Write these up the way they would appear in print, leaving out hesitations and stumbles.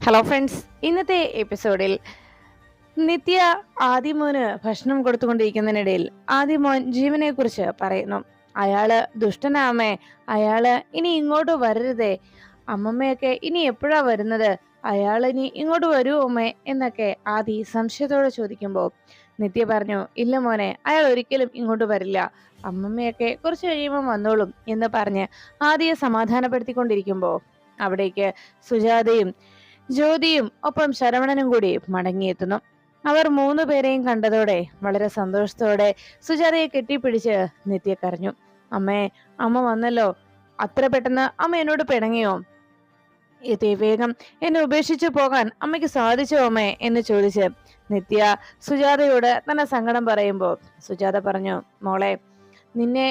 Hello friends, ഇന്നത്തെ എപ്പിസോഡിൽ നിത്യ ആദിമോന് ഭക്ഷണം കൊടുത്തുകൊണ്ടിരിക്കുന്നതിനിടയിൽ ആദിമോൻ ജീവനെ കുറിച്ച് പറയുന്നു. അയാള് ദുഷ്ടനാമേ, അയാള് ഇനി ഇങ്ങോട്ട് വരരുതേ, അമ്മമ്മയൊക്കെ ഇനി എപ്പോഴാ വരുന്നത്, അയാൾ ഇനി ഇങ്ങോട്ട് വരുമോ അമ്മേ എന്നൊക്കെ ആദി സംശയത്തോടെ ചോദിക്കുമ്പോ നിത്യ പറഞ്ഞു, ഇല്ല മോനെ, അയാൾ ഒരിക്കലും ഇങ്ങോട്ട് വരില്ല, അമ്മമ്മയൊക്കെ കുറച്ചു കഴിയുമ്പോൾ വന്നോളും എന്ന് പറഞ്ഞ് ആദിയെ സമാധാനപ്പെടുത്തിക്കൊണ്ടിരിക്കുമ്പോ അവിടേക്ക് സുജാതയും ജ്യോതിയും ഒപ്പം ശരവണനും കൂടി മടങ്ങിയെത്തുന്നു. അവർ മൂന്നു പേരെയും കണ്ടതോടെ വളരെ സന്തോഷത്തോടെ സുജാതയെ കെട്ടിപ്പിടിച്ച് നിത്യ കരഞ്ഞു. അമ്മേ, അമ്മ വന്നല്ലോ, അത്ര പെട്ടെന്ന് അമ്മ എന്നോട് പിണങ്ങിയോ, ഇതേ വേഗം എന്നെ ഉപേക്ഷിച്ചു പോകാൻ അമ്മയ്ക്ക് സാധിച്ചോ അമ്മേ എന്ന് ചോദിച്ച് നിത്യ സുജാതയോട് തന്നെ സങ്കടം പറയുമ്പോൾ സുജാത പറഞ്ഞു, മോളെ, നിന്നെ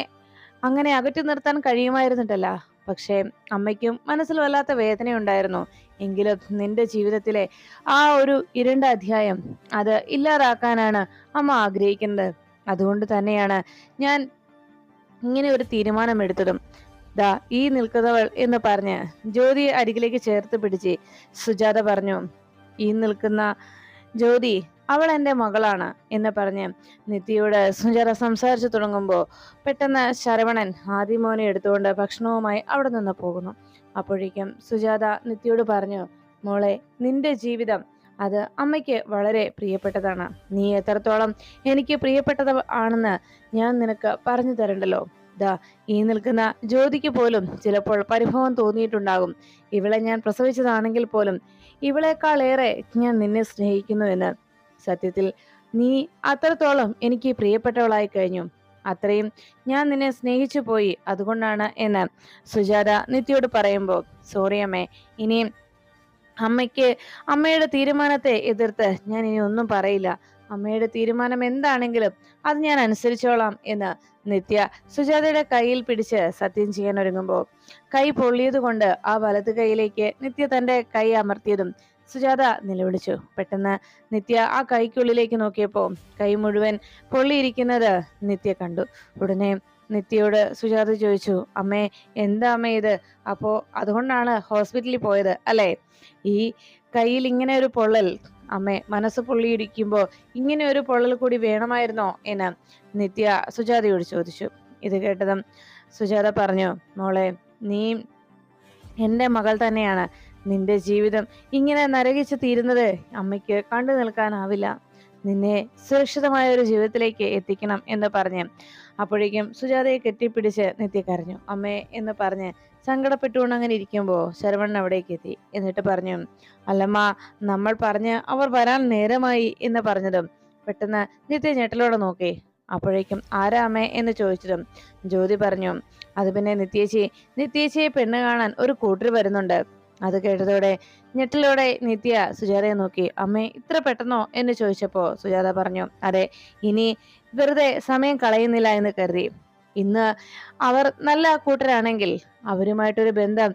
അങ്ങനെ അകറ്റി നിർത്താൻ കഴിയുമായിരുന്നിട്ടല്ല, പക്ഷേ അമ്മയ്ക്കും മനസ്സിൽ വല്ലാത്ത വേദനയുണ്ടായിരുന്നു. എങ്കിലും നിന്റെ ജീവിതത്തിലെ ആ ഒരു ഇരുണ്ട അധ്യായം അത് ഇല്ലാതാക്കാനാണ് അമ്മ ആഗ്രഹിക്കുന്നത്. അതുകൊണ്ട് തന്നെയാണ് ഞാൻ ഇങ്ങനെ ഒരു തീരുമാനമെടുത്തതും. ദാ ഈ നിൽക്കുന്നവൾ എന്ന് പറഞ്ഞ് ജ്യോതി അരികിലേക്ക് ചേർത്ത് പിടിച്ച് സുജാത പറഞ്ഞു, ഈ നിൽക്കുന്ന ജ്യോതി അവൾ എൻ്റെ മകളാണ് എന്ന് പറഞ്ഞ് നിത്യയോട് സുജാത സംസാരിച്ചു തുടങ്ങുമ്പോൾ പെട്ടെന്ന് ശരവണൻ ആദിമോനെ എടുത്തുകൊണ്ട് ഭക്ഷണവുമായി അവിടെ നിന്ന് പോകുന്നു. അപ്പോഴേക്കും സുജാത നിത്യയോട് പറഞ്ഞു, മോളെ, നിന്റെ ജീവിതം അത് അമ്മയ്ക്ക് വളരെ പ്രിയപ്പെട്ടതാണ്. നീ എത്രത്തോളം എനിക്ക് പ്രിയപ്പെട്ടത് ആണെന്ന് ഞാൻ നിനക്ക് പറഞ്ഞു തരണ്ടല്ലോ. ദാ ഈ നിൽക്കുന്ന ജ്യോതിക്ക് പോലും ചിലപ്പോൾ പരിഭവം തോന്നിയിട്ടുണ്ടാകും. ഇവളെ ഞാൻ പ്രസവിച്ചതാണെങ്കിൽ പോലും ഇവളെക്കാളേറെ ഞാൻ നിന്നെ സ്നേഹിക്കുന്നു എന്ന്. സത്യത്തിൽ നീ അത്രത്തോളം എനിക്ക് പ്രിയപ്പെട്ടവളായി കഴിഞ്ഞു. അത്രയും ഞാൻ നിന്നെ സ്നേഹിച്ചു പോയി, അതുകൊണ്ടാണ് എന്ന് സുജാത നിത്യയോട് പറയുമ്പോൾ, സോറി അമ്മേ, ഇനിയും അമ്മയുടെ തീരുമാനത്തെ എതിർത്ത് ഞാൻ ഇനി ഒന്നും പറയില്ല. അമ്മയുടെ തീരുമാനം എന്താണെങ്കിലും അത് ഞാൻ അനുസരിച്ചോളാം എന്ന് നിത്യ സുജാതയുടെ കയ്യിൽ പിടിച്ച് സത്യം ചെയ്യാൻ ഒരുങ്ങുമ്പോൾ കൈ പൊള്ളിയത് കൊണ്ട് ആ വലത് കൈയിലേക്ക് നിത്യ തന്റെ കൈ അമർത്തിയതും സുജാത നിലവിളിച്ചു. പെട്ടെന്ന് നിത്യ ആ കൈക്കുള്ളിലേക്ക് നോക്കിയപ്പോ കൈ മുഴുവൻ പൊള്ളിയിരിക്കുന്നത് നിത്യ കണ്ടു. ഉടനെ നിത്യയോട് സുജാത ചോദിച്ചു, അമ്മേ, എന്താ അമ്മേ ഇത്? അപ്പോ അതുകൊണ്ടാണ് ഹോസ്പിറ്റലിൽ പോയത് അല്ലേ? ഈ കയ്യിൽ ഇങ്ങനെ ഒരു പൊള്ളൽ, അമ്മേ, മനസ്സ് പൊള്ളിയിരിക്കുമ്പോ ഇങ്ങനെ ഒരു പൊള്ളൽ കൂടി വേണമായിരുന്നോ എന്ന് നിത്യ സുജാതയോട് ചോദിച്ചു. ഇത് കേട്ടതും സുജാത പറഞ്ഞു, മോളെ, നീ എന്റെ മകൾ തന്നെയാണ്. നിന്റെ ജീവിതം ഇങ്ങനെ നരകിച്ചു തീരുന്നത് അമ്മയ്ക്ക് കണ്ടു നിൽക്കാനാവില്ല. നിന്നെ സുരക്ഷിതമായ ഒരു ജീവിതത്തിലേക്ക് എത്തിക്കണം എന്ന് പറഞ്ഞ് അപ്പോഴേക്കും സുജാതയെ കെട്ടിപ്പിടിച്ച് നിത്യ കരഞ്ഞു. അമ്മേ എന്ന് പറഞ്ഞ് സങ്കടപ്പെട്ടുകൊണ്ട് അങ്ങനെ ഇരിക്കുമ്പോൾ ശരവണൻ അവിടേക്ക് എത്തി. എന്നിട്ട് പറഞ്ഞു, അല്ലമ്മ, നമ്മൾ പറഞ്ഞ് അവർ വരാൻ നേരമായി എന്ന് പറഞ്ഞതും പെട്ടെന്ന് നിത്യ ഞെട്ടലോടെ നോക്കി. അപ്പോഴേക്കും ആരാ അമ്മേ എന്ന് ചോദിച്ചതും ജ്യോതി പറഞ്ഞു, അത് പിന്നെ നിത്യേച്ചിയെ പെണ്ണ് കാണാൻ ഒരു കൂട്ടർ വരുന്നുണ്ട്. അത് കേട്ടതോടെ ഞെട്ടലോടെ നിത്യ സുജാതയെ നോക്കി. അമ്മേ, ഇത്ര പെട്ടെന്നോ എന്ന് ചോദിച്ചപ്പോ സുജാത പറഞ്ഞു, അതെ, ഇനി വെറുതെ സമയം കളയുന്നില്ല എന്ന് കരുതി. ഇന്ന് അവർ നല്ല കൂട്ടരാണെങ്കിൽ, അവരുമായിട്ടൊരു ബന്ധം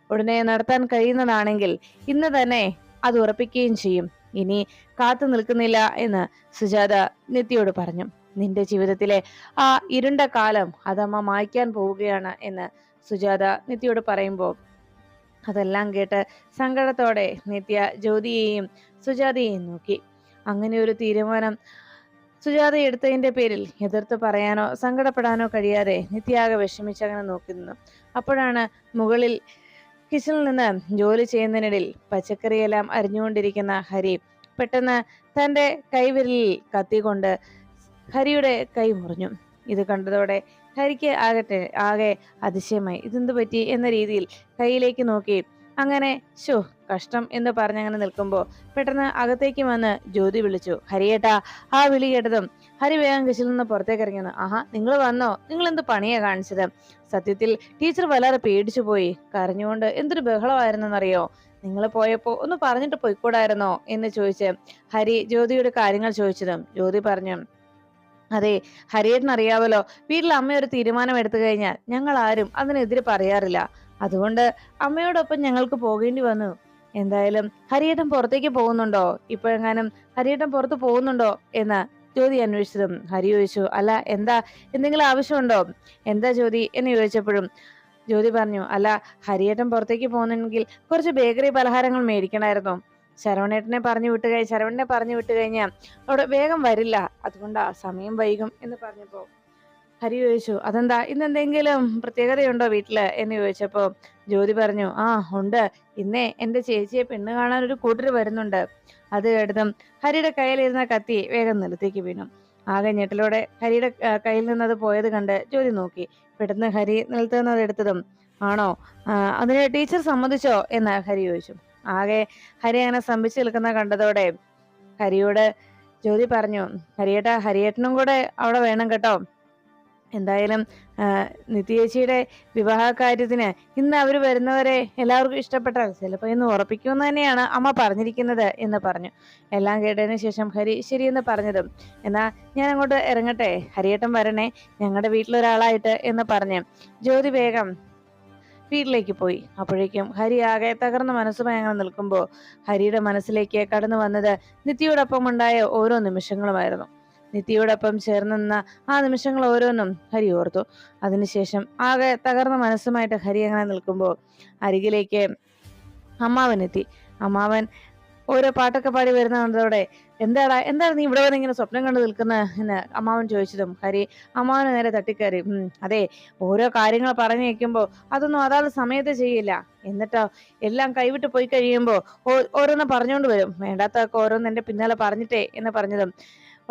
ഉടനെ നടത്താൻ കഴിയുന്നതാണെങ്കിൽ ഇന്ന് തന്നെ അത് ഉറപ്പിക്കുകയും ചെയ്യും. ഇനി കാത്തു നിൽക്കുന്നില്ല എന്ന് സുജാത നിത്യയോട് പറഞ്ഞു. നിന്റെ ജീവിതത്തിലെ ആ ഇരുണ്ട കാലം അതമ്മ മായ്ക്കാൻ പോവുകയാണ് എന്ന് സുജാത നിത്യയോട് പറയുമ്പോൾ അതെല്ലാം കേട്ട് സങ്കടത്തോടെ നിത്യ ജ്യോതിയെയും സുജാതയെയും നോക്കി. അങ്ങനെ ഒരു തീരുമാനം സുജാത എടുത്തതിന്റെ പേരിൽ എതിർത്ത് പറയാനോ സങ്കടപ്പെടാനോ കഴിയാതെ നിത്യാകെ വിഷമിച്ചങ്ങനെ നോക്കി നിന്നു. അപ്പോഴാണ് മുകളിൽ കിച്ചണിൽ നിന്ന് ജോലി ചെയ്യുന്നതിനിടയിൽ പച്ചക്കറിയെല്ലാം അരിഞ്ഞുകൊണ്ടിരിക്കുന്ന ഹരി പെട്ടെന്ന് തന്റെ കൈവിരലിൽ കത്തിക്കൊണ്ട് ഹരിയുടെ കൈ മുറിഞ്ഞു. ഇത് കണ്ടതോടെ ഹരിക്ക് ആകെ അതിശയമായി. ഇതെന്തു പറ്റി എന്ന രീതിയിൽ കൈയിലേക്ക് നോക്കി അങ്ങനെ കഷ്ടം എന്ന് പറഞ്ഞങ്ങനെ നിൽക്കുമ്പോൾ പെട്ടെന്ന് അകത്തേക്ക് വന്ന് ജ്യോതി വിളിച്ചു, ഹരിയേട്ടാ. ആ വിളി കേട്ടതും ഹരി വേഗം കിച്ചണിൽ നിന്ന് പുറത്തേക്ക് ഇറങ്ങിയെന്ന്. ആഹാ, നിങ്ങൾ വന്നോ? നിങ്ങൾ എന്ത് പണിയാ കാണിച്ചത്? സത്യത്തിൽ ടീച്ചർ വല്ലാതെ പേടിച്ചു പോയി. കരഞ്ഞുകൊണ്ട് എന്തൊരു ബഹളമായിരുന്നെന്നറിയോ? നിങ്ങൾ പോയപ്പോ ഒന്ന് പറഞ്ഞിട്ട് പോയിക്കൂടായിരുന്നോ എന്ന് ചോദിച്ച് ഹരി ജ്യോതിയുടെ കാര്യങ്ങൾ ചോദിച്ചതും ജ്യോതി പറഞ്ഞു, അതെ, ഹരിയേട്ടൻ അറിയാവല്ലോ, വീട്ടിൽ അമ്മ ഒരു തീരുമാനം എടുത്തു കഴിഞ്ഞാൽ ഞങ്ങൾ ആരും അതിനെതിരെ പറയാറില്ല. അതുകൊണ്ട് അമ്മയോടൊപ്പം ഞങ്ങൾക്ക് പോകേണ്ടി വന്നു. എന്തായാലും ഹരിയേട്ടൻ പുറത്തേക്ക് പോകുന്നുണ്ടോ? ഇപ്പോഴെങ്ങാനും ഹരിയേട്ടൻ പുറത്ത് പോകുന്നുണ്ടോ എന്ന് ജ്യോതി അന്വേഷിച്ചതും ഹരി ചോദിച്ചു, അല്ല, എന്താ, എന്തെങ്കിലും ആവശ്യമുണ്ടോ? എന്താ ജ്യോതി എന്ന് ചോദിച്ചപ്പോഴും ജ്യോതി പറഞ്ഞു, അല്ല ഹരിയേട്ടൻ പുറത്തേക്ക് പോകുന്നെങ്കിൽ കുറച്ച് ബേക്കറി പലഹാരങ്ങൾ മേടിക്കണമായിരുന്നു. ശരവണനെ പറഞ്ഞു വിട്ട് കഴിഞ്ഞാൽ അവിടെ വേഗം വരില്ല, അതുകൊണ്ടാ സമയം വൈകും എന്ന് പറഞ്ഞപ്പോ ഹരി ചോദിച്ചു, അതെന്താ ഇന്നെന്തെങ്കിലും പ്രത്യേകതയുണ്ടോ വീട്ടില് എന്ന് ചോദിച്ചപ്പോ ജ്യോതി പറഞ്ഞു, ആ ഉണ്ട്, ഇന്നേ എന്റെ ചേച്ചിയെ പെണ്ണ് കാണാൻ ഒരു കൂട്ടർ വരുന്നുണ്ട്. അത് കേട്ടതും ഹരിയുടെ കയ്യിലിരുന്ന കത്തി വേഗം നിലത്തേക്ക് വീണു. ആകെ ഞെട്ടലോടെ ഹരിയുടെ കയ്യിൽ നിന്നത് പോയത് കണ്ട് ജ്യോതി നോക്കി. പെട്ടെന്ന് ഹരി നിലത്ത് നിന്നത് എടുത്തതും, ആണോ, അതിന് ടീച്ചർ സമ്മതിച്ചോ എന്ന് ഹരി ചോദിച്ചു. ആകെ ഹരി അങ്ങനെ സ്തംഭിച്ചു നിൽക്കുന്ന കണ്ടതോടെ ഹരിയോട് ജ്യോതി പറഞ്ഞു, ഹരിയേട്ടനും കൂടെ അവിടെ വേണം കേട്ടോ. എന്തായാലും നിത്യേച്ചിയുടെ വിവാഹ കാര്യത്തിന് ഇന്ന് അവർ വരുന്നവരെ എല്ലാവർക്കും ഇഷ്ടപ്പെട്ടാൽ ചിലപ്പോൾ ഇന്ന് ഉറപ്പിക്കുമെന്ന് തന്നെയാണ് അമ്മ പറഞ്ഞിരിക്കുന്നത് എന്ന് പറഞ്ഞു. എല്ലാം കേട്ടതിന് ശേഷം ഹരി ശരിയെന്ന് പറഞ്ഞതും, എന്നാ ഞാൻ അങ്ങോട്ട് ഇറങ്ങട്ടെ, ഹരിയേട്ടൻ വരണേ ഞങ്ങളുടെ വീട്ടിലൊരാളായിട്ട് എന്ന് പറഞ്ഞ് ജ്യോതി വേഗം വീട്ടിലേക്ക് പോയി. അപ്പോഴേക്കും ഹരി ആകെ തകർന്ന മനസ്സുമായി അങ്ങനെ നിൽക്കുമ്പോൾ ഹരിയുടെ മനസ്സിലേക്ക് കടന്നു വന്നത് നിത്യയോടൊപ്പം ഉണ്ടായ ഓരോ നിമിഷങ്ങളുമായിരുന്നു. നിത്യയോടൊപ്പം ചേർന്ന് നിന്ന ആ നിമിഷങ്ങൾ ഓരോന്നും ഹരി ഓർത്തു. അതിനുശേഷം ആകെ തകർന്ന മനസ്സുമായിട്ട് ഹരി അങ്ങനെ നിൽക്കുമ്പോൾ അരികിലേക്ക് അമ്മാവനെത്തി. അമ്മാവൻ ഓരോ പാട്ടൊക്കെ പാടി വരുന്ന കണ്ടതോടെ, എന്താണ് നീ ഇവിടെ വന്ന് ഇങ്ങനെ സ്വപ്നം കണ്ടു നിൽക്കുന്ന എന്ന് അമ്മാവൻ ചോദിച്ചതും ഹരി അമ്മാവന് നേരെ തട്ടിക്കയറി. അതെ, ഓരോ കാര്യങ്ങൾ പറഞ്ഞു വെക്കുമ്പോൾ അതൊന്നും അതാത് സമയത്ത് ചെയ്യില്ല, എന്നിട്ടോ എല്ലാം കൈവിട്ട് പോയി കഴിയുമ്പോൾ ഓരോന്ന് പറഞ്ഞുകൊണ്ട് വരും, വേണ്ടാത്തൊക്കെ ഓരോന്ന് എന്റെ പിന്നാലെ പറഞ്ഞിട്ടേ എന്ന് പറഞ്ഞതും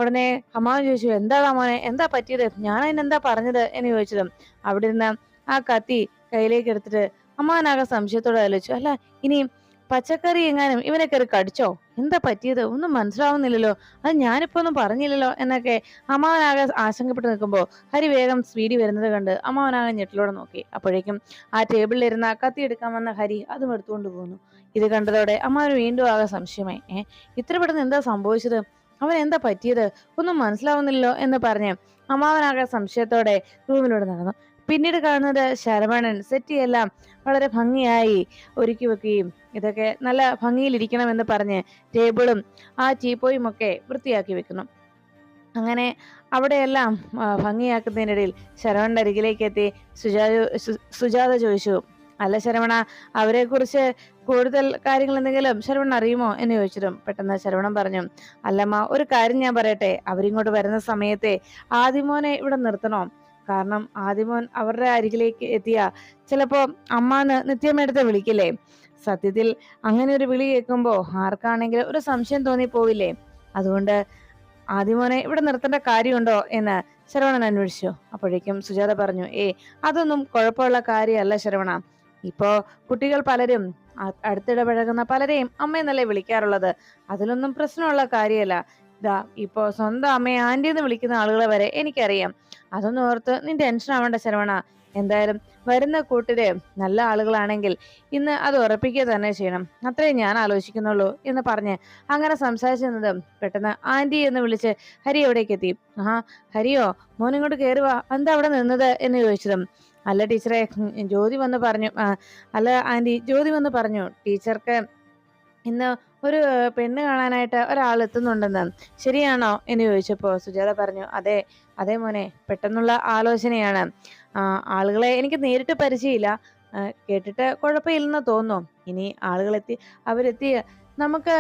ഉടനെ അമ്മാവൻ ചോദിച്ചു, എന്താണ് മോനെ, എന്താ പറ്റിയത്, ഞാൻ അതിനെന്താ പറഞ്ഞത് എന്ന് ചോദിച്ചതും അവിടെ ഇരുന്ന ആ കത്തി കയ്യിലേക്ക് എടുത്തിട്ട് അമ്മാവനാകെ സംശയത്തോടെ ആലോചിച്ചു, അല്ല ഇനി പച്ചക്കറി എങ്ങാനും ഇവനെ കയറി കടിച്ചോ, എന്താ പറ്റിയത്, ഒന്നും മനസ്സിലാവുന്നില്ലല്ലോ, അത് ഞാനിപ്പോ ഒന്നും പറഞ്ഞില്ലല്ലോ എന്നൊക്കെ അമ്മാവനാകെ ആശങ്കപ്പെട്ട് നിൽക്കുമ്പോൾ ഹരി വേഗം സ്പീഡി വരുന്നത് കണ്ട് അമ്മാവനാകെ ഞെട്ടിലോടെ നോക്കി. അപ്പോഴേക്കും ആ ടേബിളിലിരുന്ന കത്തി എടുക്കാൻ വന്ന ഹരി അതും എടുത്തുകൊണ്ട് പോന്നു. ഇത് കണ്ടതോടെ അമ്മാവന് വീണ്ടും ആകെ സംശയമായി. ഇത്ര പെട്ടെന്ന് എന്താ സംഭവിച്ചത്, അവൻ എന്താ പറ്റിയത്, ഒന്നും മനസ്സിലാവുന്നില്ലല്ലോ എന്ന് പറഞ്ഞ് അമ്മാവനാകെ സംശയത്തോടെ റൂമിലൂടെ നടന്നു. പിന്നീട് കാണുന്നത് ശരവണൻ സെറ്റിയെല്ലാം വളരെ ഭംഗിയായി ഒരുക്കി വെക്കുകയും ഇതൊക്കെ നല്ല ഭംഗിയിലിരിക്കണമെന്ന് പറഞ്ഞ് ടേബിളും ആ ടീപ്പോയും ഒക്കെ വൃത്തിയാക്കി വെക്കുന്നു. അങ്ങനെ അവിടെയെല്ലാം ഭംഗിയാക്കുന്നതിനിടയിൽ ശരവണന്റെ അരികിലേക്ക് എത്തി സുജാത ചോദിച്ചു, അല്ല ശരവണ, അവരെ കുറിച്ച് കൂടുതൽ കാര്യങ്ങൾ എന്തെങ്കിലും ശരവണൻ അറിയുമോ എന്ന് ചോദിച്ചിട്ടും പെട്ടെന്ന് ശരവണൻ പറഞ്ഞു, അല്ലമ്മ, ഒരു കാര്യം ഞാൻ പറയട്ടെ, അവരിങ്ങോട്ട് വരുന്ന സമയത്തെ ആദിമോനെ ഇവിടെ നിർത്തണോ, കാരണം ആദിമോൻ അവരുടെ അരികിലേക്ക് എത്തിയ ചിലപ്പോ അമ്മാന്ന് നിത്യമേടത്തെ വിളിക്കില്ലേ, സത്യത്തിൽ അങ്ങനെ ഒരു വിളി കേൾക്കുമ്പോ ആർക്കാണെങ്കിലും ഒരു സംശയം തോന്നിപ്പോവില്ലേ, അതുകൊണ്ട് ആദിമോനെ ഇവിടെ നിർത്തേണ്ട കാര്യമുണ്ടോ എന്ന് ശരവണൻ അന്വേഷിച്ചു. അപ്പോഴേക്കും സുജാത പറഞ്ഞു, അതൊന്നും കുഴപ്പമുള്ള കാര്യമല്ല ശരവണ, ഇപ്പോ കുട്ടികൾ പലരും അടുത്തിടപഴകുന്ന പലരെയും അമ്മയെന്നല്ലേ വിളിക്കാറുള്ളത്, അതിലൊന്നും പ്രശ്നമുള്ള കാര്യമല്ല. ഇതാ ഇപ്പോ സ്വന്തം അമ്മയെ ആന്റി എന്ന് വിളിക്കുന്ന ആളുകളെ വരെ എനിക്കറിയാം, അതൊന്നും ഓർത്ത് നീ ടെൻഷൻ ആവേണ്ട ശരവണ. എന്തായാലും വരുന്ന കൂട്ടര് നല്ല ആളുകളാണെങ്കിൽ ഇന്ന് അത് ഉറപ്പിക്കുക തന്നെ ചെയ്യണം, അത്രേ ഞാൻ ആലോചിക്കുന്നുള്ളൂ എന്ന് പറഞ്ഞ് അങ്ങനെ സംസാരിച്ചിരുന്നത് പെട്ടെന്ന് ആന്റി എന്ന് വിളിച്ച് ഹരി എവിടേക്ക് എത്തി. ഹരിയോ, മോനിങ്ങോട്ട് കയറുവാ, എന്താ അവിടെ നിന്നത് എന്ന് ചോദിച്ചതും, അല്ല ടീച്ചറെ, ജ്യോതി വന്ന് പറഞ്ഞു, അല്ല ആന്റി, ജ്യോതി വന്ന് പറഞ്ഞു ടീച്ചർക്ക് ഇന്ന് ഒരു പെണ്ണ് കാണാനായിട്ട് ഒരാൾ എത്തുന്നുണ്ടെന്ന്, ശരിയാണോ എന്ന് ചോദിച്ചപ്പോ സുജാത പറഞ്ഞു, അതെ അതെ മോനെ, പെട്ടെന്നുള്ള ആലോചനയാണ്, ആളുകളെ എനിക്ക് നേരിട്ട് പരിചയമില്ല, കേട്ടിട്ട് കുഴപ്പമില്ലെന്ന് തോന്നുന്നു, ഇനി അവരെത്തി നമുക്ക്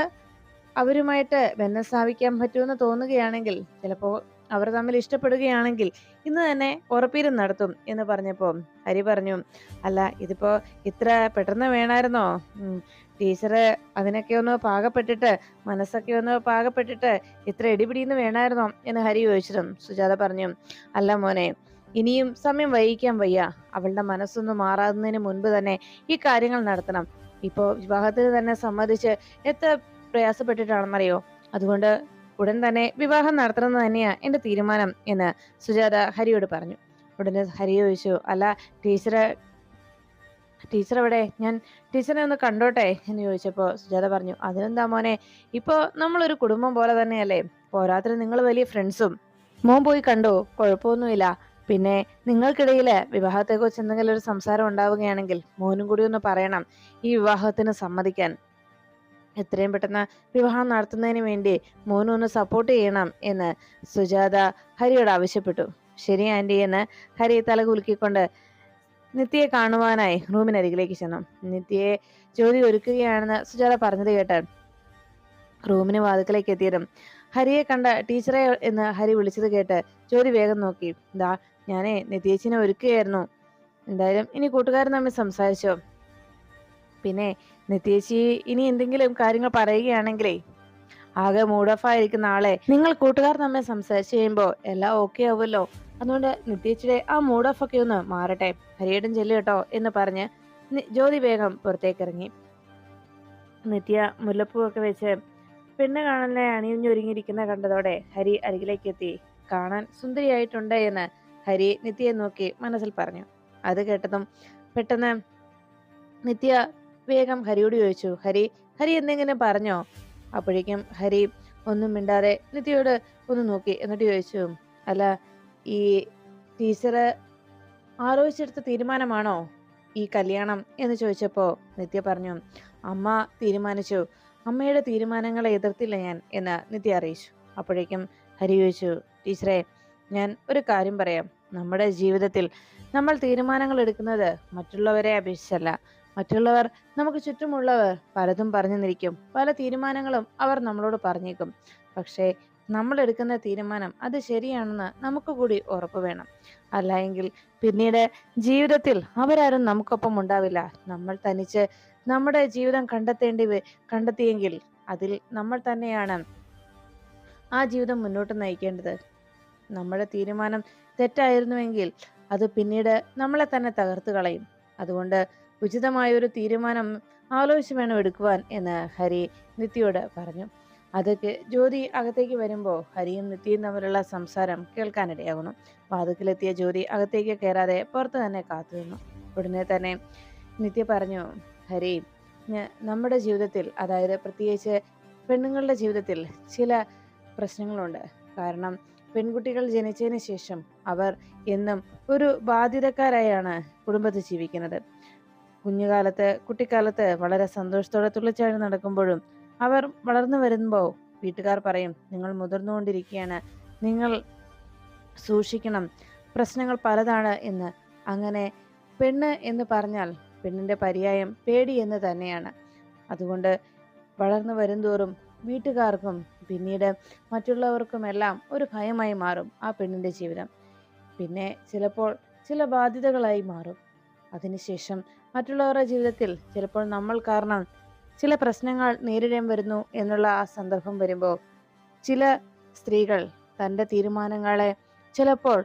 അവരുമായിട്ട് ബന്ധം സ്ഥാപിക്കാൻ പറ്റുമെന്ന് തോന്നുകയാണെങ്കിൽ, ചിലപ്പോ അവർ തമ്മിൽ ഇഷ്ടപ്പെടുകയാണെങ്കിൽ ഇന്ന് തന്നെ ഉറപ്പീരും നടത്തും എന്ന് പറഞ്ഞപ്പോ ഹരി പറഞ്ഞു, അല്ല ഇതിപ്പോ ഇത്ര പെട്ടെന്ന് വേണമായിരുന്നോ, ടീച്ചറ് അതിനൊക്കെ ഒന്ന് പാകപ്പെട്ടിട്ട് മനസ്സൊക്കെ ഒന്ന് പാകപ്പെട്ടിട്ട് ഇത്ര ഇടിപിടിന്ന് വേണമായിരുന്നോ എന്ന് ഹരി ചോദിച്ചതും സുജാത പറഞ്ഞു, അല്ല മോനെ, ഇനിയും സമയം വൈകിക്കാൻ വയ്യ, അവളുടെ മനസ്സൊന്നും മാറാവുന്നതിന് മുൻപ് തന്നെ ഈ കാര്യങ്ങൾ നടത്തണം, ഇപ്പോ വിവാഹത്തിന് തന്നെ സമ്മതിച്ച് എത്ര പ്രയാസപ്പെട്ടിട്ടാണെന്നറിയോ, അതുകൊണ്ട് ഉടൻ തന്നെ വിവാഹം നടത്തണമെന്ന് തന്നെയാ എന്റെ തീരുമാനം എന്ന് സുജാത ഹരിയോട് പറഞ്ഞു. ഉടനെ ഹരി ചോദിച്ചു, അല്ല ടീച്ചർ എവിടെ, ഞാൻ ടീച്ചറെ ഒന്ന് കണ്ടോട്ടെ എന്ന് ചോദിച്ചപ്പോ സുജാത പറഞ്ഞു, അതിനെന്താ മോനെ, ഇപ്പോ നമ്മളൊരു കുടുംബം പോലെ തന്നെയല്ലേ, പോരാത്തിന് നിങ്ങൾ വലിയ ഫ്രണ്ട്സും, മോൻ പോയി കണ്ടോ, കുഴപ്പമൊന്നുമില്ല, പിന്നെ നിങ്ങൾക്കിടയില് വിവാഹത്തെക്കുറിച്ച് എന്തെങ്കിലും ഒരു സംസാരം ഉണ്ടാവുകയാണെങ്കിൽ മോനും കൂടി ഒന്ന് പറയണം ഈ വിവാഹത്തിന് സമ്മതിക്കാൻ, എത്രയും പെട്ടെന്ന് വിവാഹം നടത്തുന്നതിന് വേണ്ടി മോനൊന്ന് സപ്പോർട്ട് ചെയ്യണം എന്ന് സുജാത ഹരിയോട് ആവശ്യപ്പെട്ടു. ശരി ആന്റി എന്ന് ഹരി തല കുലുക്കിക്കൊണ്ട് നിത്യയെ കാണുവാനായി റൂമിനരികിലേക്ക് ചെന്നു. നിത്യയെ ജ്യോതി ഒരുക്കുകയാണെന്ന് സുജാത പറഞ്ഞത് കേട്ട് റൂമിന് വാതിക്കലേക്ക് എത്തിയതും ഹരിയെ കണ്ട ടീച്ചറെ എന്ന് ഹരി വിളിച്ചത് കേട്ട് ജ്യോതി വേഗം നോക്കി. ദാ ഞാനേ നിത്യേച്ചിനെ ഒരുക്കുകയായിരുന്നു. എന്തായാലും ഇനി കൂട്ടുകാരൻ തമ്മിൽ സംസാരിച്ചോ. പിന്നെ നിത്യേച്ചി ഇനി എന്തെങ്കിലും കാര്യങ്ങൾ പറയുകയാണെങ്കിലേ ആകെ മൂഡ് ഓഫ് ആയിരിക്കുന്ന ആളെ നിങ്ങൾ കൂട്ടുകാർ തമ്മിൽ സംസാരിച്ചു കഴിയുമ്പോൾ എല്ലാം ഓക്കെ ആവുമല്ലോ. അതുകൊണ്ട് നിത്യേച്ചിയുടെ ആ മൂഡ് ഓഫ് ഒക്കെ ഒന്ന് മാറട്ടെ. ഹരിയേട്ടൻ ചെല്ലു കേട്ടോ എന്ന് പറഞ്ഞ് ജ്യോതി വേഗം പുറത്തേക്ക് ഇറങ്ങി. നിത്യ മുല്ലപ്പൂവൊക്കെ വെച്ച് പെണ്ണ് കാണലിനെ അണിഞ്ഞൊരുങ്ങിയിരിക്കുന്ന കണ്ടതോടെ ഹരി അരികിലേക്ക് എത്തി. കാണാൻ സുന്ദരിയായിട്ടുണ്ട് എന്ന് ഹരി നിത്യയെ നോക്കി മനസ്സിൽ പറഞ്ഞു. അത് കേട്ടതും പെട്ടെന്ന് നിത്യ വേഗം ഹരിയോട് ചോദിച്ചു, ഹരി എന്തെങ്കിലും പറഞ്ഞോ? അപ്പോഴേക്കും ഹരി ഒന്നും മിണ്ടാതെ നിത്യയോട് ഒന്ന് നോക്കി. എന്നിട്ട് ചോദിച്ചു, അല്ല ഈ ടീച്ചറ് ആലോചിച്ചെടുത്ത തീരുമാനമാണോ ഈ കല്യാണം എന്ന് ചോദിച്ചപ്പോൾ നിത്യ പറഞ്ഞു, അമ്മ തീരുമാനിച്ചു. അമ്മയുടെ തീരുമാനങ്ങളെ എതിർത്തില്ല ഞാൻ എന്ന് നിത്യ അറിയിച്ചു. അപ്പോഴേക്കും ഹരി ചോദിച്ചു, ടീച്ചറെ ഞാൻ ഒരു കാര്യം പറയാം. നമ്മുടെ ജീവിതത്തിൽ നമ്മൾ തീരുമാനങ്ങൾ എടുക്കുന്നത് മറ്റുള്ളവരെ അപേക്ഷിച്ചല്ല. മറ്റുള്ളവർ നമുക്ക് ചുറ്റുമുള്ളവർ പലതും പറഞ്ഞു നിൽക്കും. പല തീരുമാനങ്ങളും അവർ നമ്മളോട് പറഞ്ഞേക്കും. പക്ഷേ നമ്മൾ എടുക്കുന്ന തീരുമാനം അത് ശരിയാണെന്ന് നമുക്ക് കൂടി ഉറപ്പ് വേണം. അല്ലായെങ്കിൽ പിന്നീട് ജീവിതത്തിൽ അവരാരും നമുക്കൊപ്പം ഉണ്ടാവില്ല. നമ്മൾ തനിച്ച് നമ്മുടെ ജീവിതം കണ്ടെത്തിയെങ്കിൽ അതിൽ നമ്മൾ തന്നെയാണ് ആ ജീവിതം മുന്നോട്ട് നയിക്കേണ്ടത്. നമ്മുടെ തീരുമാനം തെറ്റായിരുന്നുവെങ്കിൽ അത് പിന്നീട് നമ്മളെ തന്നെ തകർത്ത് കളയും. അതുകൊണ്ട് ഉചിതമായൊരു തീരുമാനം ആലോചിച്ച് വേണം എടുക്കുവാൻ എന്ന് ഹരി നിത്യയോട് പറഞ്ഞു. അതൊക്കെ ജ്യോതി അകത്തേക്ക് വരുമ്പോൾ ഹരിയും നിത്യയും തമ്മിലുള്ള സംസാരം കേൾക്കാനിടയാകുന്നു. വാതിക്കലെത്തിയ ജ്യോതി അകത്തേക്ക് കയറാതെ പുറത്ത് തന്നെ കാത്തുനിന്നു. ഉടനെ തന്നെ നിത്യ പറഞ്ഞു, ഹരി നമ്മുടെ ജീവിതത്തിൽ, അതായത് പ്രത്യേകിച്ച് പെണ്ണുങ്ങളുടെ ജീവിതത്തിൽ ചില പ്രശ്നങ്ങളുണ്ട്. കാരണം പെൺകുട്ടികൾ ജനിച്ചതിന് ശേഷം അവർ എന്നും ഒരു ബാധ്യതക്കാരായാണ് കുടുംബത്തിൽ ജീവിക്കുന്നത്. കുട്ടിക്കാലത്ത് വളരെ സന്തോഷത്തോടെ തുള്ളിച്ചാടി നടക്കുമ്പോഴും അവർ വളർന്നു വരുമ്പോൾ വീട്ടുകാർ പറയും, നിങ്ങൾ മുതിർന്നുകൊണ്ടിരിക്കുകയാണ്, നിങ്ങൾ സൂക്ഷിക്കണം, പ്രശ്നങ്ങൾ പലതാണ് എന്ന്. അങ്ങനെ പെണ്ണ് എന്ന് പറഞ്ഞാൽ പെണ്ണിന്റെ പര്യായം പേടി എന്ന് തന്നെയാണ്. അതുകൊണ്ട് വളർന്നു വരുംതോറും വീട്ടുകാർക്കും പിന്നീട് മറ്റുള്ളവർക്കുമെല്ലാം ഒരു ഭയമായി മാറും ആ പെണ്ണിന്റെ ജീവിതം. പിന്നെ ചിലപ്പോൾ ചില ബാധ്യതകളായി മാറും. അതിനുശേഷം മറ്റുള്ളവരുടെ ജീവിതത്തിൽ ചിലപ്പോൾ നമ്മൾ കാരണം ചില പ്രശ്നങ്ങൾ നേരിടേണ്ടി വരുന്നു എന്നുള്ള ആ സന്ദർഭം വരുമ്പോൾ ചില സ്ത്രീകൾ തൻ്റെ തീരുമാനങ്ങളെ ചിലപ്പോൾ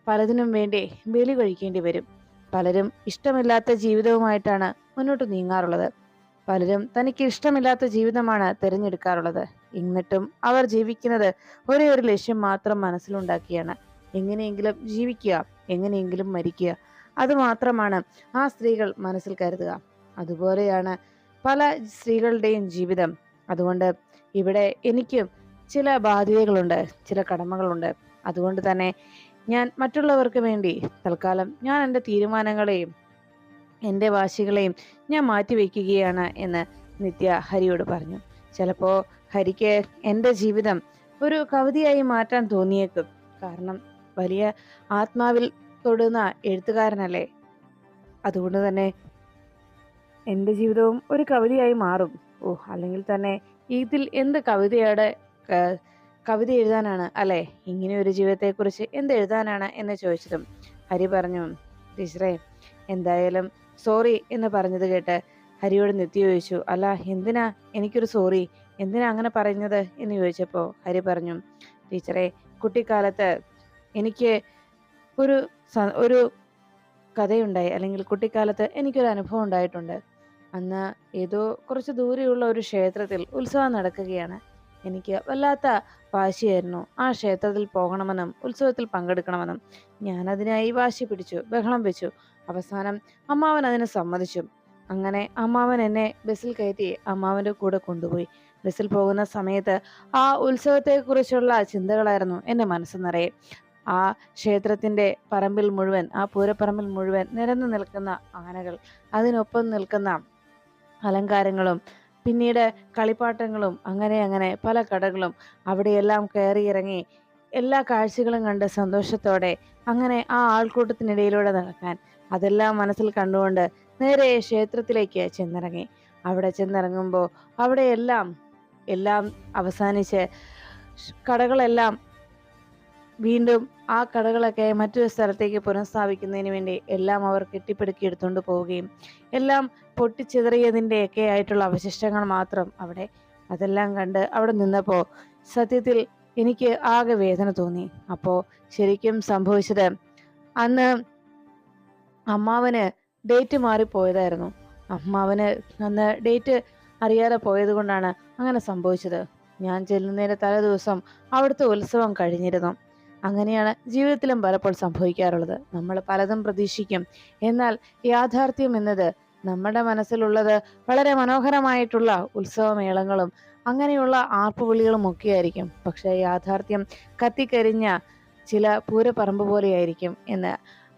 പലതിനും വേണ്ടി ബലി കഴിക്കേണ്ടി വരും. പലരും ഇഷ്ടമില്ലാത്ത ജീവിതവുമായിട്ടാണ് മുന്നോട്ട് നീങ്ങാറുള്ളത്. പലരും തനിക്ക് ഇഷ്ടമില്ലാത്ത ജീവിതമാണ് തിരഞ്ഞെടുക്കാറുള്ളത്. എന്നിട്ടും അവർ ജീവിക്കുന്നത് ഒരേ ഒരു ലക്ഷ്യം മാത്രം മനസ്സിലുണ്ടാക്കിയാണ്, എങ്ങനെയെങ്കിലും ജീവിക്കുക, എങ്ങനെയെങ്കിലും മരിക്കുക. അതുമാത്രമാണ് ആ സ്ത്രീകൾ മനസ്സിൽ കരുതുക. അതുപോലെയാണ് പല സ്ത്രീകളുടെയും ജീവിതം. അതുകൊണ്ട് ഇവിടെ എനിക്കും ചില ബാധ്യതകളുണ്ട്, ചില കടമകളുണ്ട്. അതുകൊണ്ട് തന്നെ ഞാൻ മറ്റുള്ളവർക്ക് വേണ്ടി തൽക്കാലം ഞാൻ എൻ്റെ തീരുമാനങ്ങളെയും എൻ്റെ വാശികളെയും ഞാൻ മാറ്റിവെക്കുകയാണ് എന്ന് നിത്യ ഹരിയോട് പറഞ്ഞു. ചിലപ്പോൾ ഹരിക്ക് എൻ്റെ ജീവിതം ഒരു കവിതയായി മാറ്റാൻ തോന്നിയേക്കും. കാരണം വലിയ ആത്മാവിൽ തൊടുന്ന എഴുത്തുകാരനല്ലേ. അതുകൊണ്ട് തന്നെ എൻ്റെ ജീവിതവും ഒരു കവിതയായി മാറും. അല്ലെങ്കിൽ തന്നെ ഇതിൽ എന്ത് കവിത എഴുതാനാണ് അല്ലേ, ഇങ്ങനെ ഒരു ജീവിതത്തെക്കുറിച്ച് എന്ത് എഴുതാനാണ് എന്ന് ചോദിച്ചതും ഹരി പറഞ്ഞു, ടീച്ചറെ എന്തായാലും സോറി എന്ന് പറഞ്ഞത് കേട്ട് ഹരിയോട് നിത്യ ചോദിച്ചു, അല്ല എന്തിനാ എനിക്കൊരു സോറി, എന്തിനാ അങ്ങനെ പറയുന്നത് എന്ന് ചോദിച്ചപ്പോൾ ഹരി പറഞ്ഞു, ടീച്ചറെ കുട്ടിക്കാലത്ത് എനിക്ക് ഒരു കഥയുണ്ടായി, അല്ലെങ്കിൽ കുട്ടിക്കാലത്ത് എനിക്കൊരു അനുഭവം ഉണ്ടായിട്ടുണ്ട്. അന്ന് ഏതോ കുറച്ച് ദൂരെയുള്ള ഒരു ക്ഷേത്രത്തിൽ ഉത്സവം നടക്കുകയാണ്. എനിക്ക് വല്ലാത്ത വാശിയായിരുന്നു ആ ക്ഷേത്രത്തിൽ പോകണമെന്നും ഉത്സവത്തിൽ പങ്കെടുക്കണമെന്നും. ഞാനതിനായി വാശി പിടിച്ചു, ബഹളം വെച്ചു. അവസാനം അമ്മാവൻ അതിന് സമ്മതിച്ചു. അങ്ങനെ അമ്മാവൻ എന്നെ ബസ്സിൽ കയറ്റി അമ്മാവൻ്റെ കൂടെ കൊണ്ടുപോയി. ബസ്സിൽ പോകുന്ന സമയത്ത് ആ ഉത്സവത്തെക്കുറിച്ചുള്ള ചിന്തകളായിരുന്നു എൻ്റെ മനസ്സ് നിറയെ. ആ ക്ഷേത്രത്തിൻ്റെ പറമ്പിൽ മുഴുവൻ, ആ പൂരപ്പറമ്പിൽ മുഴുവൻ നിരന്നു നിൽക്കുന്ന ആനകൾ, അതിനൊപ്പം നിൽക്കുന്ന അലങ്കാരങ്ങളും പിന്നീട് കളിപ്പാട്ടങ്ങളും, അങ്ങനെ പല കടകളും, അവിടെയെല്ലാം കയറിയിറങ്ങി എല്ലാ കാഴ്ചകളും കണ്ട് സന്തോഷത്തോടെ അങ്ങനെ ആ ആൾക്കൂട്ടത്തിനിടയിലൂടെ നടക്കാൻ അതെല്ലാം മനസ്സിൽ കണ്ടുകൊണ്ട് നേരെ ക്ഷേത്രത്തിലേക്ക് ചെന്നിറങ്ങി. അവിടെ ചെന്നിറങ്ങുമ്പോൾ അവിടെ എല്ലാം എല്ലാം അവസാനിച്ച് കടകളെല്ലാം വീണ്ടും ആ കടകളൊക്കെ മറ്റൊരു സ്ഥലത്തേക്ക് പുനഃസ്ഥാപിക്കുന്നതിന് വേണ്ടി എല്ലാം അവർ കെട്ടിപ്പടുക്കി എടുത്തുകൊണ്ട് പോവുകയും എല്ലാം പൊട്ടിച്ചിതറിയതിൻ്റെയൊക്കെ ആയിട്ടുള്ള അവശിഷ്ടങ്ങൾ മാത്രം അവിടെ. അതെല്ലാം കണ്ട് അവിടെ നിന്നപ്പോൾ സത്യത്തിൽ എനിക്ക് ആകെ വേദന തോന്നി. അപ്പോൾ ശരിക്കും സംഭവിച്ചത്, അന്ന് അമ്മാവന് ഡേറ്റ് മാറിപ്പോയതായിരുന്നു. അമ്മാവന് അന്ന് ഡേറ്റ് അറിയാതെ പോയത് കൊണ്ടാണ് അങ്ങനെ സംഭവിച്ചത്. ഞാൻ ചെല്ലുന്നതിന് തലേ ദിവസം അവിടുത്തെ ഉത്സവം കഴിഞ്ഞിരുന്നു. അങ്ങനെയാണ് ജീവിതത്തിലും പലപ്പോൾ സംഭവിക്കാറുള്ളത്. നമ്മൾ പലതും പ്രതീക്ഷിക്കും, എന്നാൽ യാഥാർത്ഥ്യം എന്നത് നമ്മുടെ മനസ്സിലുള്ളത് വളരെ മനോഹരമായിട്ടുള്ള ഉത്സവമേളങ്ങളും അങ്ങനെയുള്ള ആർപ്പുവിളികളും ഒക്കെ ആയിരിക്കും. പക്ഷെ യാഥാർത്ഥ്യം കത്തിക്കരിഞ്ഞ ചില പൂരപ്പറമ്പ് പോലെയായിരിക്കും എന്ന്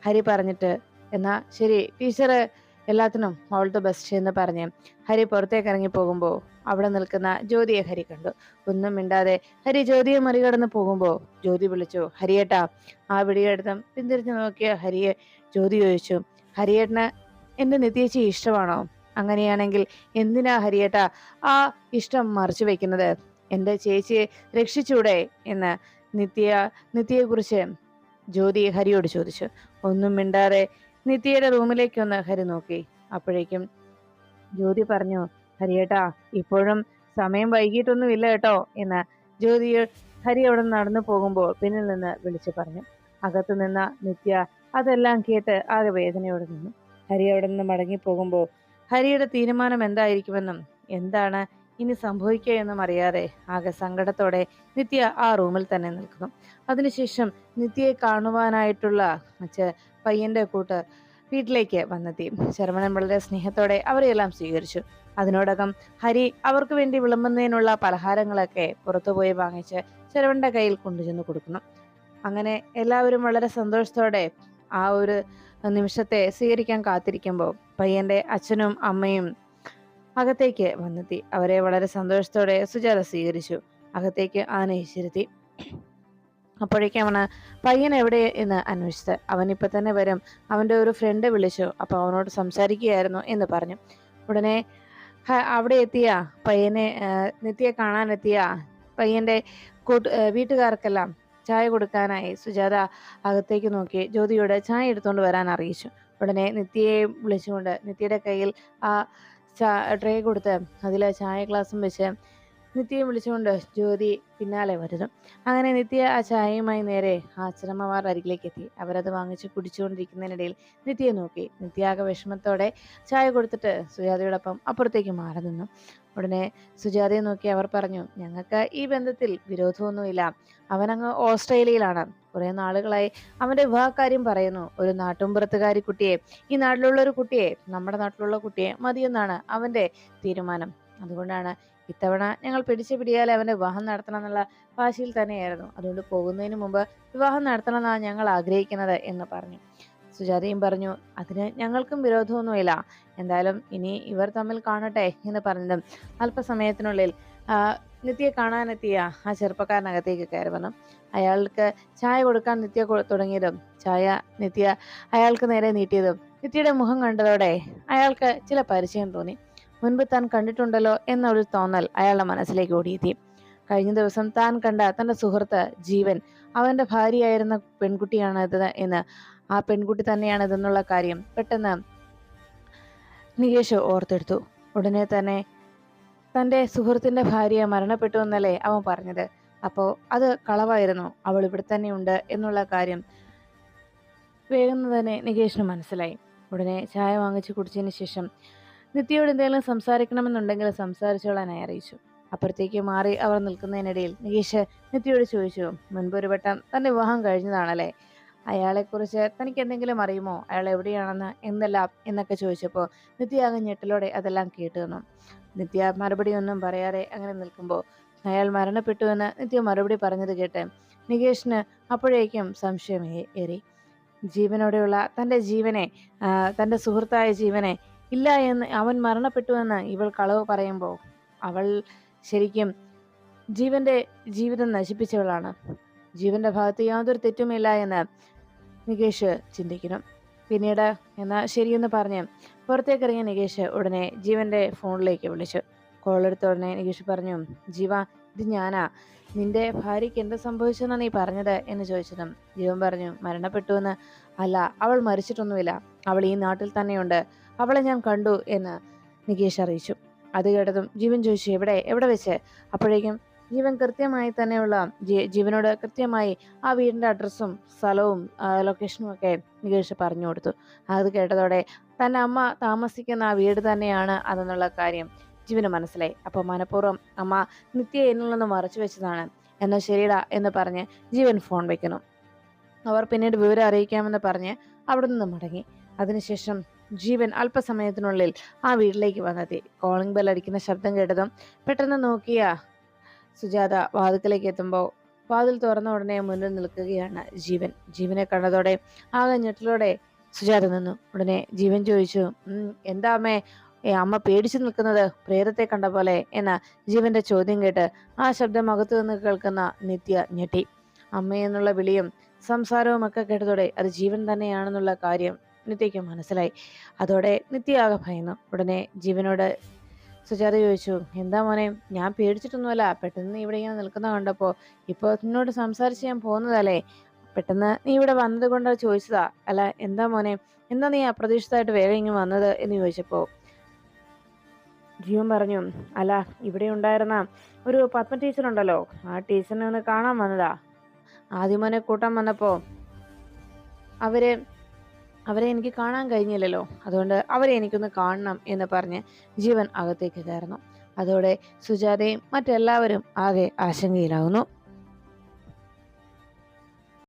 ഹരി പറഞ്ഞിട്ട്, എന്നാ ശരി ടീച്ചർ, എല്ലാത്തിനും ഓൾ ദ ബെസ്റ്റ് എന്ന് പറഞ്ഞ് ഹരി പുറത്തേക്ക് ഇറങ്ങി പോകുമ്പോൾ അവിടെ നിൽക്കുന്ന ജ്യോതിയെ ഹരി കണ്ടു. ഒന്നും മിണ്ടാതെ ഹരി ജ്യോതിയെ മറികടന്ന് പോകുമ്പോൾ ജ്യോതി വിളിച്ചു, ഹരിയേട്ടാ. ആ വിളിയെടുത്തും പിന്തിരിഞ്ഞു നോക്കിയ ഹരിയെ ജ്യോതി ചോദിച്ചു, ഹരിയേട്ടന് എന്റെ നിത്യേച്ചി ഇഷ്ടമാണോ? അങ്ങനെയാണെങ്കിൽ എന്തിനാ ഹരിയേട്ടാ ആ ഇഷ്ടം മറച്ചു വെക്കുന്നത്? എന്റെ ചേച്ചിയെ രക്ഷിച്ചൂടെ എന്ന് നിത്യയെക്കുറിച്ച് ജ്യോതി ഹരിയോട് ചോദിച്ചു. ഒന്നും മിണ്ടാതെ നിത്യയുടെ റൂമിലേക്കൊന്ന് ഹരി നോക്കി. അപ്പോഴേക്കും ജ്യോതി പറഞ്ഞു, ഹരിയേട്ടാ ഇപ്പോഴും സമയം വൈകിട്ടൊന്നുമില്ല കേട്ടോ എന്ന് ജ്യോതി ഹരി അവിടെ നടന്നു പോകുമ്പോൾ പിന്നിൽ നിന്ന് വിളിച്ചു പറഞ്ഞു. അകത്തു നിന്ന നിത്യ അതെല്ലാം കേട്ട് ആകെ വേദനയോടെ നിന്നു. ഹരി അവിടെ നിന്ന് മടങ്ങി പോകുമ്പോൾ ഹരിയുടെ തീരുമാനം എന്തായിരിക്കുമെന്നും എന്താണ് ഇനി സംഭവിക്കുക എന്നും അറിയാതെ ആകെ സങ്കടത്തോടെ നിത്യ ആ റൂമിൽ തന്നെ നിൽക്കുന്നു. അതിനുശേഷം നിത്യയെ കാണുവാനായിട്ടുള്ള പയ്യന്റെ കൂട്ട് വീട്ടിലേക്ക് വന്നെത്തി. ശരവണൻ വളരെ സ്നേഹത്തോടെ അവരെയെല്ലാം സ്വീകരിച്ചു. അതിനോടകം ഹരി അവർക്ക് വേണ്ടി വിളമ്പുന്നതിനുള്ള പലഹാരങ്ങളൊക്കെ പുറത്തുപോയി വാങ്ങിച്ച് ശരവണന്റെ കയ്യിൽ കൊണ്ടുചെന്ന് കൊടുക്കുന്നു. അങ്ങനെ എല്ലാവരും വളരെ സന്തോഷത്തോടെ ആ ഒരു നിമിഷത്തെ സ്വീകരിക്കാൻ കാത്തിരിക്കുമ്പോൾ പയ്യന്റെ അച്ഛനും അമ്മയും അകത്തേക്ക് വന്നെത്തി. അവരെ വളരെ സന്തോഷത്തോടെ സുജാത സ്വീകരിച്ചു. അകത്തേക്ക് ആനയിച്ചിരുത്തി. അപ്പോഴേക്കാണ് പയ്യൻ എവിടെ എന്ന് അന്വേഷിച്ചത്. അവൻ ഇപ്പൊ തന്നെ വരും, അവന്റെ ഒരു ഫ്രണ്ട് വിളിച്ചു, അപ്പൊ അവനോട് സംസാരിക്കുകയായിരുന്നു എന്ന് പറഞ്ഞു. ഉടനെ അവിടെ എത്തിയ പയ്യനെ നിത്യയെ കാണാനെത്തിയ പയ്യന്റെ വീട്ടുകാർക്കെല്ലാം ചായ കൊടുക്കാനായി സുജാത അകത്തേക്ക് നോക്കി ജ്യോതിയോട് ചായ എടുത്തുകൊണ്ട് വരാൻ അറിയിച്ചു. ഉടനെ നിത്യയെ വിളിച്ചുകൊണ്ട് നിത്യയുടെ കയ്യിൽ ആ ട്രേ കൊടുത്ത് അതിൽ ചായ ഗ്ലാസും വെച്ച് നിത്യയെ വിളിച്ചുകൊണ്ട് ജ്യോതി പിന്നാലെ വരുന്നു. അങ്ങനെ നിത്യ ആ ചായയുമായി നേരെ ആ അച്ഛനമ്മമാരുടെ അരികിലേക്ക് എത്തി. അവരത് വാങ്ങിച്ച് കുടിച്ചുകൊണ്ടിരിക്കുന്നതിനിടയിൽ നിത്യയെ നോക്കി. നിത്യാകെ വിഷമത്തോടെ ചായ കൊടുത്തിട്ട് സുജാതയോടൊപ്പം അപ്പുറത്തേക്ക് മാറി നിന്നു. ഉടനെ സുജാതയെ നോക്കി അവർ പറഞ്ഞു, ഞങ്ങൾക്ക് ഈ ബന്ധത്തിൽ വിരോധമൊന്നുമില്ല. അവനങ്ങ് ഓസ്ട്രേലിയയിലാണ്. കുറെ നാളുകളായി അവന്റെ വിവാഹകാര്യം പറയുന്നു. ഒരു നാട്ടുംപുറത്തുകാരി കുട്ടിയെ, ഈ നാട്ടിലുള്ള ഒരു കുട്ടിയെ, നമ്മുടെ നാട്ടിലുള്ള കുട്ടിയെ മതിയെന്നാണ് അവന്റെ തീരുമാനം. അതുകൊണ്ടാണ് ഇത്തവണ ഞങ്ങൾ പിടിയാലെ അവന്റെ വിവാഹം നടത്തണം എന്നുള്ള വാശിയിൽ തന്നെയായിരുന്നു. അതുകൊണ്ട് പോകുന്നതിന് മുമ്പ് വിവാഹം നടത്തണം എന്നാണ് ഞങ്ങൾ ആഗ്രഹിക്കുന്നത് എന്ന് പറഞ്ഞു. സുജാതയും പറഞ്ഞു, അതിന് ഞങ്ങൾക്കും വിരോധമൊന്നുമില്ല. എന്തായാലും ഇനി ഇവർ തമ്മിൽ കാണട്ടെ എന്ന് പറഞ്ഞതും അല്പസമയത്തിനുള്ളിൽ നിത്യയെ കാണാനെത്തിയ ആ ചെറുപ്പക്കാരനകത്തേക്ക് കയറി വന്നു. അയാൾക്ക് ചായ കൊടുക്കാൻ നിത്യ തുടങ്ങിയതും നിത്യ അയാൾക്ക് നേരെ നീട്ടിയതും നിത്യയുടെ മുഖം കണ്ടതോടെ അയാൾക്ക് ചില പരിചയം തോന്നി. മുൻപ് താൻ കണ്ടിട്ടുണ്ടല്ലോ എന്നൊരു തോന്നൽ അയാളുടെ മനസ്സിലേക്ക് ഓടിയെത്തി. കഴിഞ്ഞ ദിവസം താൻ കണ്ട തന്റെ സുഹൃത്ത് ജീവൻ, അവന്റെ ഭാര്യയായിരുന്ന പെൺകുട്ടിയാണിത് എന്ന്, ആ പെൺകുട്ടി തന്നെയാണിതെന്നുള്ള കാര്യം പെട്ടെന്ന് നികേഷ് ഓർത്തെടുത്തു. ഉടനെ തന്നെ തന്റെ സുഹൃത്തിന്റെ ഭാര്യ മരണപ്പെട്ടു എന്നല്ലേ അവൻ പറഞ്ഞത്. അപ്പോ അത് കളവായിരുന്നു, അവൾ ഇവിടെ തന്നെ ഉണ്ട് എന്നുള്ള കാര്യം വേഗം തന്നെ നികേഷിന് മനസ്സിലായി. ഉടനെ ചായ വാങ്ങിച്ച് കുടിച്ചതിന് ശേഷം നിത്യയോട് എന്തെങ്കിലും സംസാരിക്കണമെന്നുണ്ടെങ്കിൽ സംസാരിച്ചോളാനായി അറിയിച്ചു. അപ്പുറത്തേക്ക് മാറി അവർ നിൽക്കുന്നതിനിടയിൽ നികേഷ് നിത്യയോട് ചോദിച്ചു, മുൻപ് ഒരു വട്ടം തന്റെ വിവാഹം കഴിഞ്ഞതാണല്ലേ, അയാളെക്കുറിച്ച് തനിക്ക് എന്തെങ്കിലും അറിയുമോ, അയാൾ എവിടെയാണെന്ന് എന്നൊക്കെ ചോദിച്ചപ്പോൾ നിത്യ ആകെ ഞെട്ടലോടെ അതെല്ലാം കേട്ടു തന്നു. നിത്യ മറുപടി ഒന്നും പറയാതെ അങ്ങനെ നിൽക്കുമ്പോൾ അയാൾ മരണപ്പെട്ടു എന്ന് നിത്യ മറുപടി പറഞ്ഞത് കേട്ട് നികേഷിന് അപ്പോഴേക്കും സംശയം ഏറി. ജീവനോടെയുള്ള തന്റെ സുഹൃത്തായ ജീവനെ ഇല്ല എന്ന്, അവൻ മരണപ്പെട്ടു എന്ന് ഇവൾ കളവ് പറയുമ്പോൾ അവൾ ശരിക്കും ജീവന്റെ ജീവിതം നശിപ്പിച്ചവളാണ്. ജീവന്റെ ഭാഗത്ത് യാതൊരു തെറ്റുമില്ല എന്ന് നികേഷ് ചിന്തിക്കുന്നു. പിന്നീട് എന്നാ ശരിയെന്ന് പറഞ്ഞ് പുറത്തേക്കിറങ്ങിയ നികേഷ് ഉടനെ ജീവന്റെ ഫോണിലേക്ക് വിളിച്ചു. കോൾ എടുത്ത ഉടനെ നികേഷ് പറഞ്ഞു, ജീവ, ഇത് ഞാനാ. നിന്റെ ഭാര്യയ്ക്ക് എന്ത് സംഭവിച്ചെന്നാ നീ പറഞ്ഞത് എന്ന് ചോദിച്ചതും ജീവൻ പറഞ്ഞു, മരണപ്പെട്ടു എന്ന്. അല്ല, അവൾ മരിച്ചിട്ടൊന്നുമില്ല, അവൾ ഈ നാട്ടിൽ തന്നെയുണ്ട്, അവളെ ഞാൻ കണ്ടു എന്ന് നികേഷ് അറിയിച്ചു. അത് കേട്ടതും ജീവൻ ചോദിച്ചു, എവിടെ എവിടെ വെച്ച്? അപ്പോഴേക്കും ജീവൻ കൃത്യമായി തന്നെയുള്ള ജീവനോട് കൃത്യമായി ആ വീടിന്റെ അഡ്രസ്സും സ്ഥലവും ലൊക്കേഷനും ഒക്കെ നികേഷ് പറഞ്ഞു കൊടുത്തു. അത് കേട്ടതോടെ തന്റെ അമ്മ താമസിക്കുന്ന ആ വീട് തന്നെയാണ് അതെന്നുള്ള കാര്യം ജീവന് മനസ്സിലായി. അപ്പോൾ മനഃപൂർവ്വം അമ്മ നിത്യ എന്നിൽ നിന്ന് മറച്ചു വെച്ചതാണ്. എന്നാൽ ശരിടാ എന്ന് പറഞ്ഞ് ജീവൻ ഫോൺ വെക്കുന്നു. അവർ പിന്നീട് വിവരം അറിയിക്കാമെന്ന് പറഞ്ഞ് അവിടെ നിന്ന് മടങ്ങി. അതിനുശേഷം ജീവൻ അല്പസമയത്തിനുള്ളിൽ ആ വീട്ടിലേക്ക് വന്നെത്തി. കോളിംഗ് ബെൽ അടിക്കുന്ന ശബ്ദം കേട്ടതും പെട്ടെന്ന് നോക്കിയ സുജാത വാതിക്കലേക്ക് എത്തുമ്പോൾ വാതിൽ തുറന്ന ഉടനെ മുന്നിൽ നിൽക്കുകയാണ് ജീവൻ. ജീവനെ കണ്ടതോടെ ആകെ ഞെട്ടലോടെ സുജാത നിന്നു. ഉടനെ ജീവൻ ചോദിച്ചു, എന്താ അമ്മേ അമ്മ പേടിച്ചു നിൽക്കുന്നത്, പ്രേതത്തെ കണ്ട പോലെ എന്ന ജീവന്റെ ചോദ്യം കേട്ട് ആ ശബ്ദം അകത്തു നിന്ന് കേൾക്കുന്ന നിത്യ ഞെട്ടി. അമ്മയെന്നുള്ള വിളിയും സംസാരവും ഒക്കെ കേട്ടതോടെ അത് ജീവൻ തന്നെയാണെന്നുള്ള കാര്യം നിത്യയ്ക്ക് മനസ്സിലായി. അതോടെ നിത്യ ആകെ ഭയന്നു. ഉടനെ ജീവനോട് സുജാത ചോദിച്ചു, എന്താ മോനെ, ഞാൻ പേടിച്ചിട്ടൊന്നുമല്ല, പെട്ടെന്ന് നീ ഇവിടെ ഇങ്ങനെ നിൽക്കുന്ന കണ്ടപ്പോ ഇപ്പൊ നിന്നോട് സംസാരിച്ച് ഞാൻ പോകുന്നതല്ലേ, പെട്ടെന്ന് നീ ഇവിടെ വന്നത് കൊണ്ട് ചോദിച്ചതാ. അല്ല എന്താ മോനെ, എന്താ നീ അപ്രതീക്ഷിതമായിട്ട് വേഗം ഇങ്ങ് വന്നത് എന്ന് ചോദിച്ചപ്പോ ജീവൻ പറഞ്ഞു, അല്ല ഇവിടെ ഉണ്ടായിരുന്ന ഒരു പത്മ ടീച്ചർ ഉണ്ടല്ലോ, ആ ടീച്ചറിനെ ഒന്ന് കാണാൻ വന്നതാ. ആദ്യമോനെ കൂട്ടാൻ വന്നപ്പോ അവരെ എനിക്ക് കാണാൻ കഴിഞ്ഞില്ലല്ലോ, അതുകൊണ്ട് അവരെ എനിക്കൊന്ന് കാണണം എന്ന് പറഞ്ഞ് ജീവൻ അകത്തേക്ക് കയറുന്നു. അതോടെ സുജാതയും മറ്റെല്ലാവരും ആകെ ആശങ്കയിലാകുന്നു.